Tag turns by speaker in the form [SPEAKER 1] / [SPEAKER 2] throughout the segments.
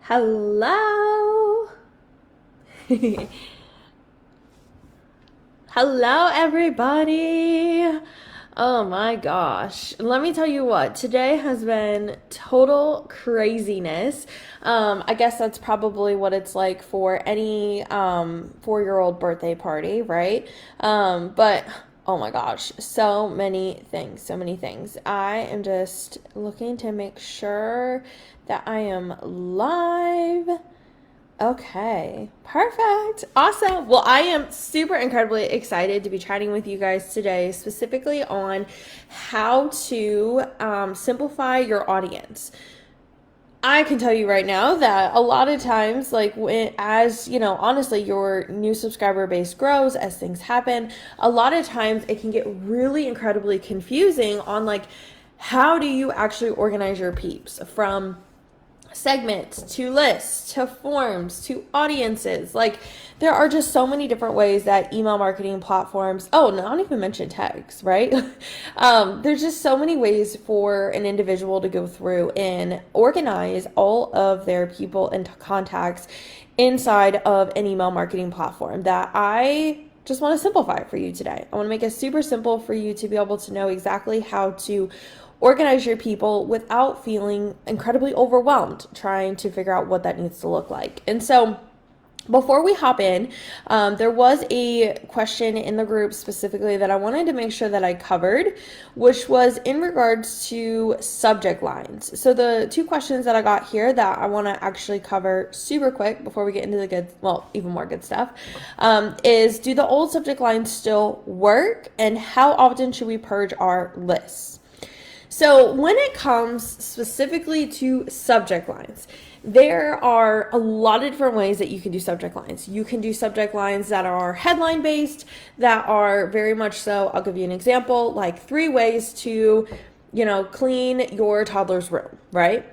[SPEAKER 1] Hello. Hello, everybody. Oh my gosh. Let me tell you what, today has been total craziness. I guess that's probably what it's like for any 4-year-old birthday party, right? But oh my gosh, so many things, so many things. I am just looking to make sure that I am live. Okay, perfect. Awesome. Well, I am super incredibly excited to be chatting with you guys today, specifically on how to simplify your audience. I can tell you right now that a lot of times, like as you know, honestly, your new subscriber base grows as things happen. A lot of times it can get really incredibly confusing on like how do you actually organize your peeps from segments to lists to forms to audiences. Like there are just so many different ways that email marketing platforms, oh, not even mention tags, right? There's just so many ways for an individual to go through and organize all of their people and contacts inside of an email marketing platform that I just want to simplify for you today. I want to make it super simple for you to be able to know exactly how to organize your people without feeling incredibly overwhelmed trying to figure out what that needs to look like. And so before we hop in, there was a question in the group specifically that I wanted to make sure that I covered, which was in regards to subject lines. So the two questions that I got here that I want to actually cover super quick before we get into the good, well, even more good stuff, is do the old subject lines still work, and how often should we purge our lists? So when it comes specifically to subject lines, there are a lot of different ways that you can do subject lines. You can do subject lines that are headline based, that are very much so, I'll give you an example, like 3 ways to, clean your toddler's room, right?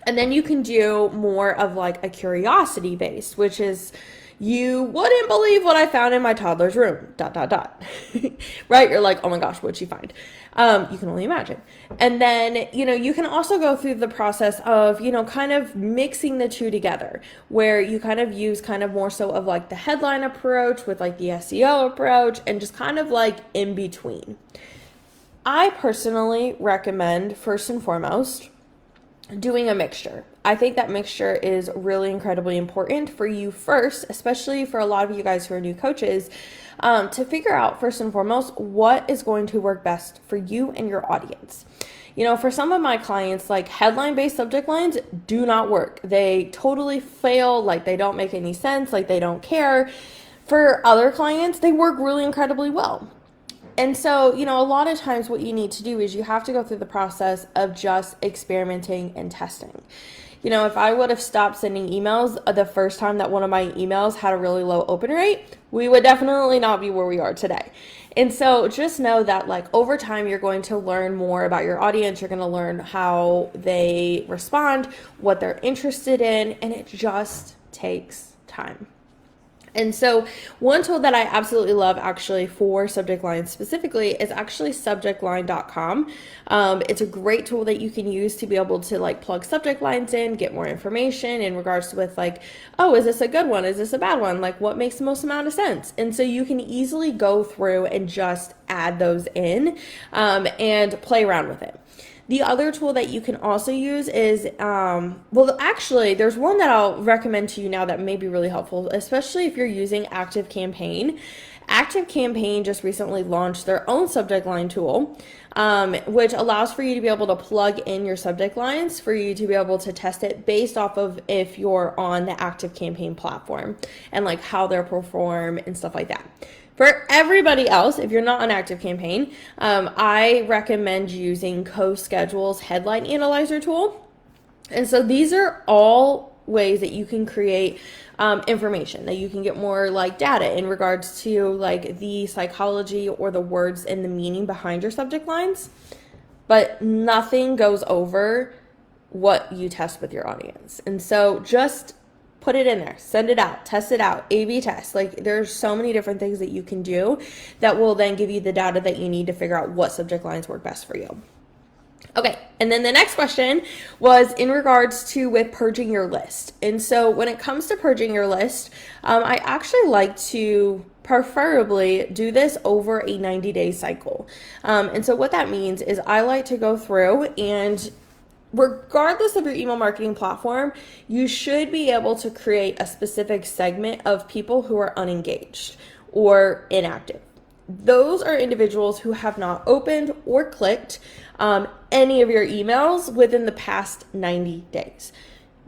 [SPEAKER 1] And then you can do more of like a curiosity based, which is, you wouldn't believe what I found in my toddler's room, ... right? You're like, oh my gosh, what'd she find? You can only imagine. And then, you can also go through the process of, kind of mixing the two together, where you kind of use kind of more so of like the headline approach with like the SEO approach and just kind of like in between. I personally recommend, first and foremost, doing a mixture. I think that mixture is really incredibly important for you first, especially for a lot of you guys who are new coaches, to figure out first and foremost what is going to work best for you and your audience. For some of my clients, like headline-based subject lines do not work. They totally fail, like they don't make any sense, like they don't care. For other clients, they work really incredibly well. And so, a lot of times what you need to do is you have to go through the process of just experimenting and testing. If I would have stopped sending emails the first time that one of my emails had a really low open rate, we would definitely not be where we are today. And so just know that like over time, you're going to learn more about your audience. You're going to learn how they respond, what they're interested in, and it just takes time. And so one tool that I absolutely love actually for subject lines specifically is actually subjectline.com. It's a great tool that you can use to be able to like plug subject lines in, get more information in regards to with like, oh, is this a good one? Is this a bad one? Like what makes the most amount of sense? And so you can easily go through and just add those in and play around with it. The other tool that you can also use is, actually, there's one that I'll recommend to you now that may be really helpful, especially if you're using ActiveCampaign. ActiveCampaign just recently launched their own subject line tool, which allows for you to be able to plug in your subject lines for you to be able to test it based off of if you're on the ActiveCampaign platform and like how they'll perform and stuff like that. For everybody else, if you're not on ActiveCampaign, I recommend using CoSchedule's Headline Analyzer tool. And so these are all ways that you can create information, that you can get more like data in regards to like the psychology or the words and the meaning behind your subject lines. But nothing goes over what you test with your audience. And so just put it in there, send it out, test it out, A/B test. Like there's so many different things that you can do that will then give you the data that you need to figure out what subject lines work best for you. Okay, and then the next question was in regards to with purging your list. And so when it comes to purging your list, I actually like to preferably do this over a 90-day cycle. And so what that means is I like to go through and regardless of your email marketing platform, you should be able to create a specific segment of people who are unengaged or inactive. Those are individuals who have not opened or clicked any of your emails within the past 90 days.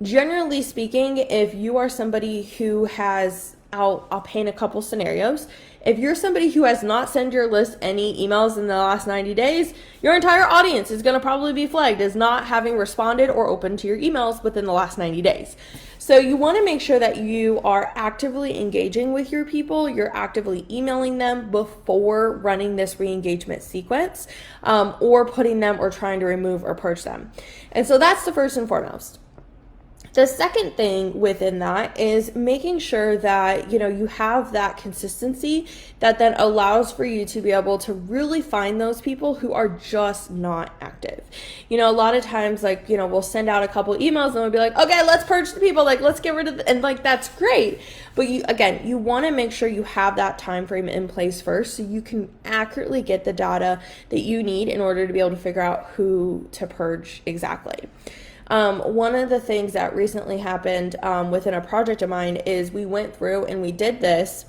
[SPEAKER 1] Generally speaking, if you are somebody who has, I'll paint a couple scenarios. If you're somebody who has not sent your list any emails in the last 90 days, your entire audience is going to probably be flagged as not having responded or opened to your emails within the last 90 days. So you want to make sure that you are actively engaging with your people, you're actively emailing them before running this re-engagement sequence, or putting them or trying to remove or purge them. And so that's the first and foremost. The second thing within that is making sure that, you have that consistency that then allows for you to be able to really find those people who are just not active. A lot of times, we'll send out a couple emails and we'll be like, okay, let's purge the people, let's get rid of and that's great. But you want to make sure you have that time frame in place first so you can accurately get the data that you need in order to be able to figure out who to purge exactly. One of the things that recently happened within a project of mine is we went through and we did this,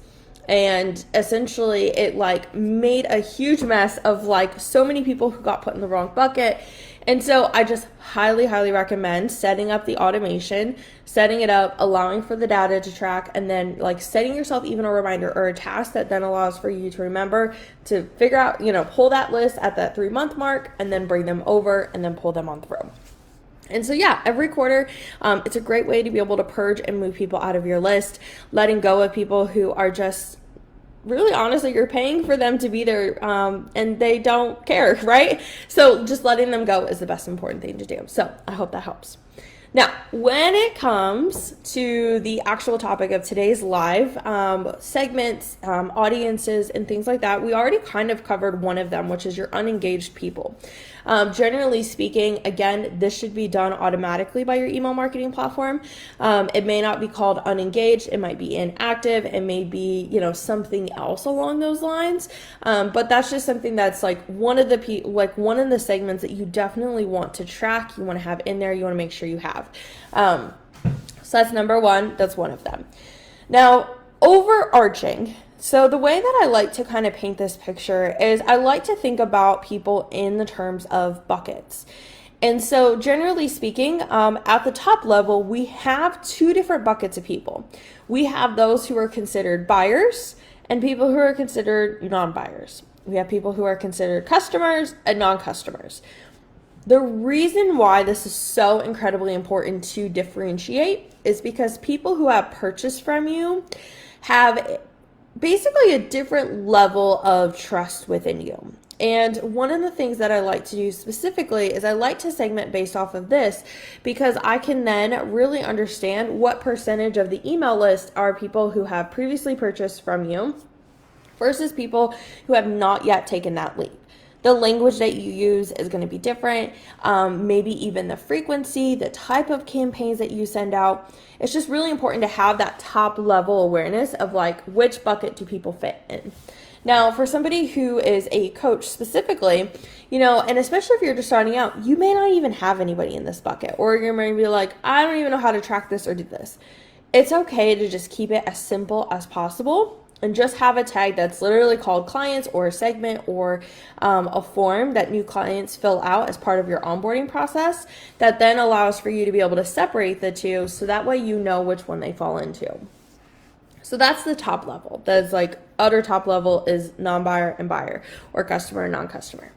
[SPEAKER 1] and essentially it made a huge mess of so many people who got put in the wrong bucket. And so I just highly recommend setting up the automation, setting it up, allowing for the data to track, and then setting yourself even a reminder or a task that then allows for you to remember to figure out, pull that list at that 3-month mark and then bring them over and then pull them on through. And so, every quarter, it's a great way to be able to purge and move people out of your list, letting go of people who are just really honestly, you're paying for them to be there and they don't care, right? So just letting them go is the best important thing to do. So I hope that helps. Now, when it comes to the actual topic of today's live segments, audiences, and things like that, we already kind of covered one of them, which is your unengaged people. Generally speaking, again, this should be done automatically by your email marketing platform. It may not be called unengaged. It might be inactive. It may be, something else along those lines. But that's just something that's one of the segments that you definitely want to track. You want to have in there. You want to make sure you have. So that's number one. That's one of them. Now, overarching. So the way that I like to kind of paint this picture is I like to think about people in the terms of buckets. And so generally speaking, at the top level, we have two different buckets of people. We have those who are considered buyers and people who are considered non-buyers. We have people who are considered customers and non-customers. The reason why this is so incredibly important to differentiate is because people who have purchased from you have basically a different level of trust within you. And one of the things that I like to do specifically is I like to segment based off of this because I can then really understand what percentage of the email list are people who have previously purchased from you versus people who have not yet taken that leap. The language that you use is going to be different, maybe even the frequency, the type of campaigns that you send out. It's just really important to have that top level awareness of which bucket do people fit in. Now, for somebody who is a coach specifically, and especially if you're just starting out, you may not even have anybody in this bucket, or you're going to be like, I don't even know how to track this or do this. It's okay to just keep it as simple as possible. And just have a tag that's literally called clients or a segment or a form that new clients fill out as part of your onboarding process that then allows for you to be able to separate the two so that way you know which one they fall into. So that's the top level. That's utter top level is non-buyer and buyer or customer and non-customer.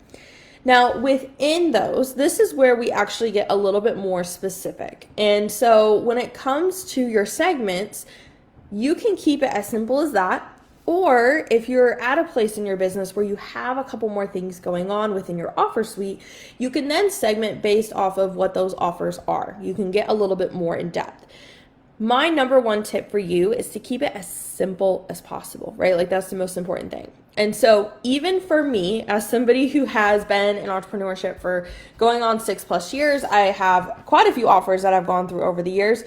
[SPEAKER 1] Now, within those, this is where we actually get a little bit more specific. And so when it comes to your segments, you can keep it as simple as that. Or if you're at a place in your business where you have a couple more things going on within your offer suite, you can then segment based off of what those offers are. You can get a little bit more in depth. my number one tip for you is to keep it as simple as possible, right? Like that's the most important thing. And so even for me, as somebody who has been in entrepreneurship for going on 6+ years, I have quite a few offers that I've gone through over the years.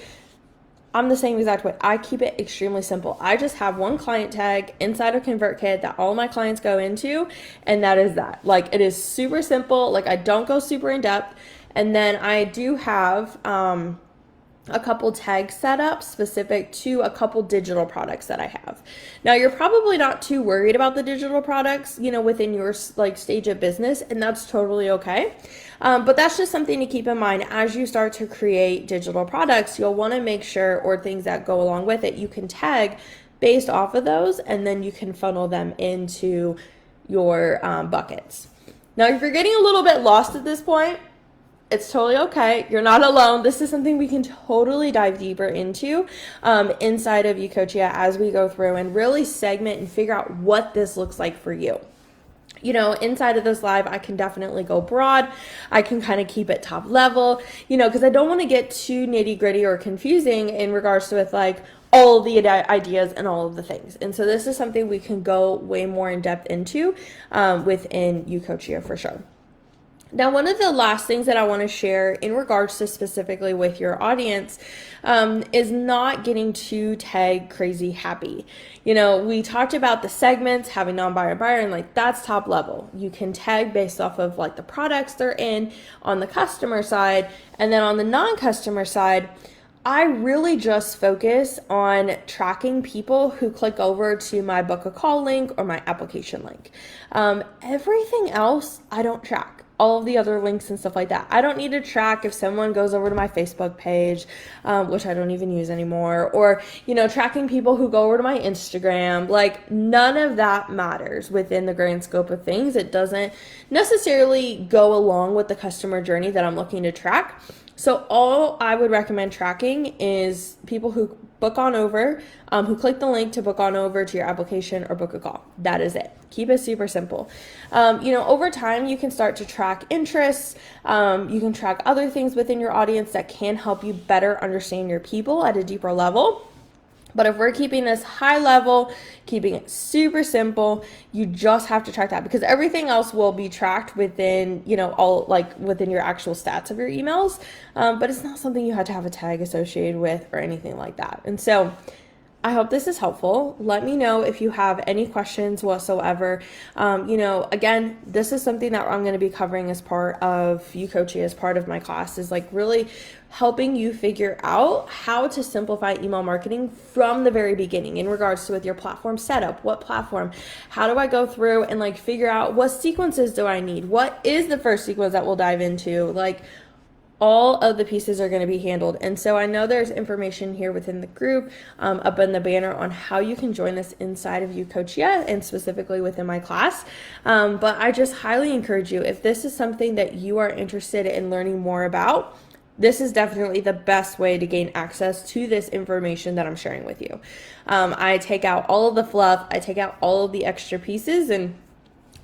[SPEAKER 1] I'm the same exact way. I keep it extremely simple. I just have one client tag inside of ConvertKit that all my clients go into, and that is that. Like it is super simple. Like I don't go super in depth. And then I do have a couple tags set up specific to a couple digital products that I have. Now you're probably not too worried about the digital products, within your like stage of business, and that's totally okay. But that's just something to keep in mind as you start to create digital products. You'll want to make sure, or things that go along with it, you can tag based off of those, and then you can funnel them into your buckets. Now, if you're getting a little bit lost at this point, it's totally okay. You're not alone. This is something we can totally dive deeper into inside of Ucoachia as we go through and really segment and figure out what this looks like for you. Inside of this live, I can definitely go broad. I can kind of keep it top level, because I don't want to get too nitty gritty or confusing in regards to with like all of the ideas and all of the things. And so this is something we can go way more in depth into within Ucoachia for sure. Now, one of the last things that I want to share in regards to specifically with your audience is not getting too tag crazy happy. We talked about the segments, having non-buyer buyer, and like that's top level. You can tag based off of like the products they're in on the customer side, and then on the non-customer side, I really just focus on tracking people who click over to my book a call link or my application link. Everything else I don't track. All of the other links and stuff like that. I don't need to track if someone goes over to my Facebook page, which I don't even use anymore, or, tracking people who go over to my Instagram. Like none of that matters within the grand scope of things. It doesn't necessarily go along with the customer journey that I'm looking to track. So all I would recommend tracking is people who book on over, who click the link to book on over to your application or book a call. That is it. Keep it super simple. Over time, you can start to track interests. You can track other things within your audience that can help you better understand your people at a deeper level. But if we're keeping this high level, keeping it super simple, you just have to track that because everything else will be tracked within, all like within your actual stats of your emails. But it's not something you have to have a tag associated with or anything like that. And so I hope this is helpful. Let me know if you have any questions whatsoever. Again, this is something that I'm going to be covering as part of Ucoachia, as part of my class, is like really helping you figure out how to simplify email marketing from the very beginning in regards to with your platform setup. What platform? How do I go through and like figure out what sequences do I need? What is the first sequence that we'll dive into? Like all of the pieces are going to be handled. And so I know there's information here within the group up in the banner on how you can join us inside of Ucoachia and specifically within my class. But I just highly encourage you, if this is something that you are interested in learning more about, this is definitely the best way to gain access to this information that I'm sharing with you. I take out all of the fluff, I take out all of the extra pieces, and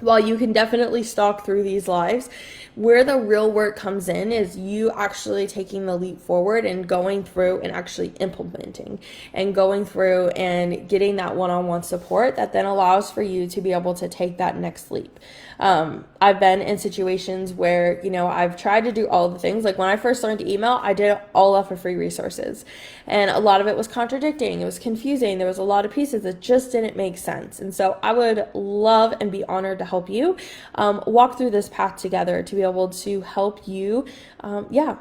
[SPEAKER 1] while you can definitely stalk through these lives, where the real work comes in is you actually taking the leap forward and going through and actually implementing and going through and getting that one-on-one support that then allows for you to be able to take that next leap. I've been in situations where, I've tried to do all the things. Like when I first learned to email, I did it all off of free resources. And a lot of it was contradicting. It was confusing. There was a lot of pieces that just didn't make sense. And so I would love and be honored to help you walk through this path together to be able to help you,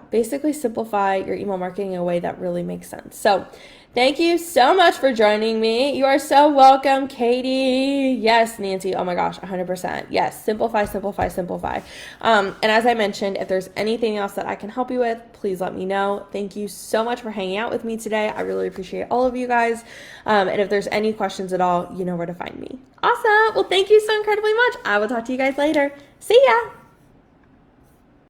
[SPEAKER 1] basically simplify your email marketing in a way that really makes sense. So thank you so much for joining me. You are so welcome, Katie. Yes, Nancy. Oh my gosh, 100%. Yes, simplify, simplify, simplify. And as I mentioned, if there's anything else that I can help you with, please let me know. Thank you so much for hanging out with me today. I really appreciate all of you guys. And if there's any questions at all, you know where to find me. Awesome. Well, thank you so incredibly much. I will talk to you guys later. See ya.